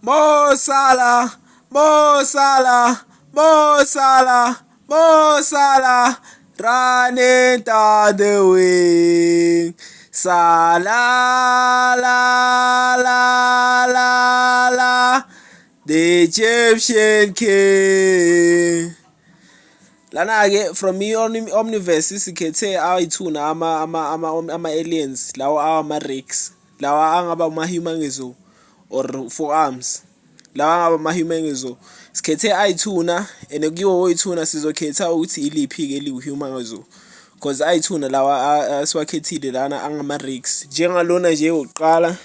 Mo Salah, Mo Salah, Mo Salah, Mo Salah, running down the wing. Salah, la, la, la, la, the Egyptian king. Lana-ke from i-Omniverse sikhethe ayithuna ama-aliens lawa awama-Rex lawa angaba uma-Hummangazo or forearms lawa angaba ama-Hummangazo sikhethe ayithuna and kuyiwo oyithuna sizokhetha ukuthi iliphi-ke eliwu-Hummangazo cause ayithuna lawa asiwakhethile lana angama-Rex njengalona nje wokuqala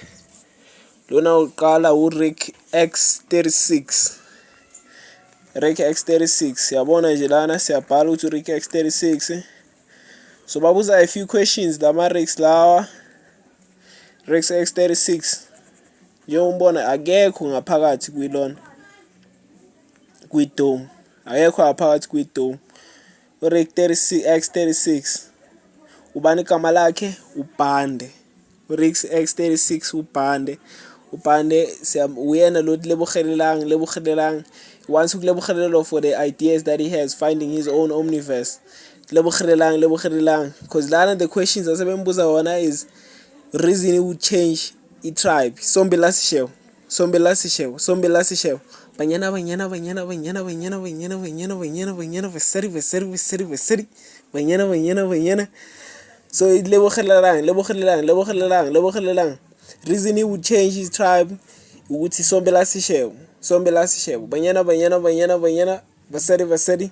lona wokuqala u-Rick X36 Rick X36 yabona nje lana siyabhala ukuthi Rick X36 so babuza a few questions lama Rex lawa Rex X36 njengombona akekho ngaphakathi kwilona kwidome akekho ngaphakathi kwidome uRick X36 ubani igama lakhe uBhande uRick X36 uBhande uyena lo lebohelelang wants to lebuhelelo for the ideas that he has finding his own omniverse lebuhelelanga because lana the questions asebembuza wona is reason he would change a tribe sombe lasishew banyana banyana so it lebuhelelanga reason he would change his tribe ukuthi sombe lasishew banyana basari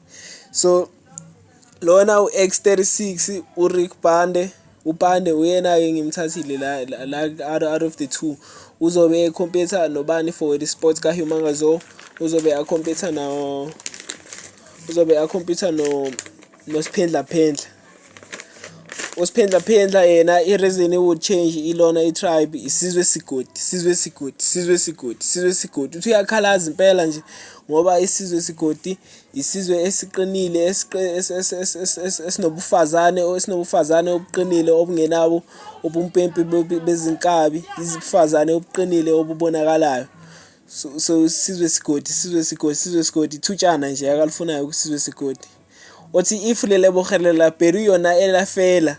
so lona u-X36 uRick uBhande uyena-ke ngimthathile la out of the two uzobe ecompete nobani for the sports ka-Hummangazo uzobe acompete no Siphendla yena i-reason would change ilona i-tribe isizwe sigodi uthi uyakhalaza impela nje ngoba isizwe sigodi isizwe esiqinile esinobufazane obuqinile obungenabo obumpempe bezinkabi izifazane obuqinile obubonakalayo so isizwe sigodi thutshana nje akalifunayo kusizwe sigodi othi if lelebogelela pelu yona elafela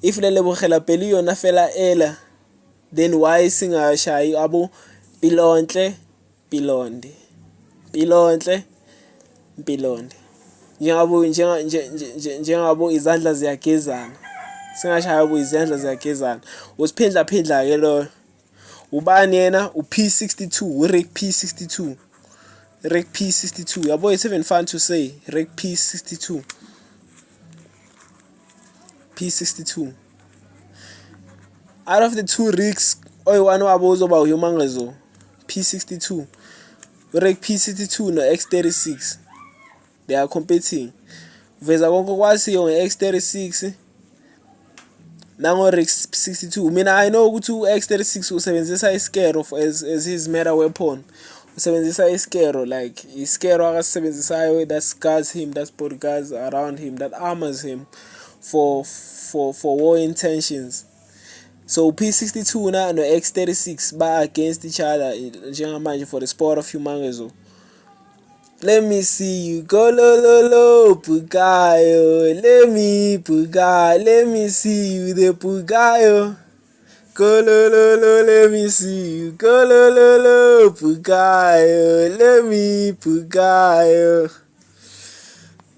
if lelebogelela pelu yona fela ela then why singashayi abo pilontle njengabo izandla ziyagezana singashaya abo izandla ziyagezana usiphendla ke lo ubani yena u-P62 uRick P62 yabo it's even fun to say Rick P62 out of the two Ricks oyi-one wabo uzoba uHummangazo P62 Rick P62 no X36 they are competing veza konke kwasiyo nge-X36 nango Rick 62 mina I know ukuthi u-X36 usebenzisa iskero as his meta weapon usebenzisa iskero like iskero akasisebenzisayo that guards him, that bodyguards around him, that armors him for war intentions. So P62 no X36 ba against each other njengamanje for the sport of Hummangazo. Let me see you go lo Pugayo. Let me see you the Pugayo. Go lo, let me see you. Go lo Pugayo. Let me Pugayo.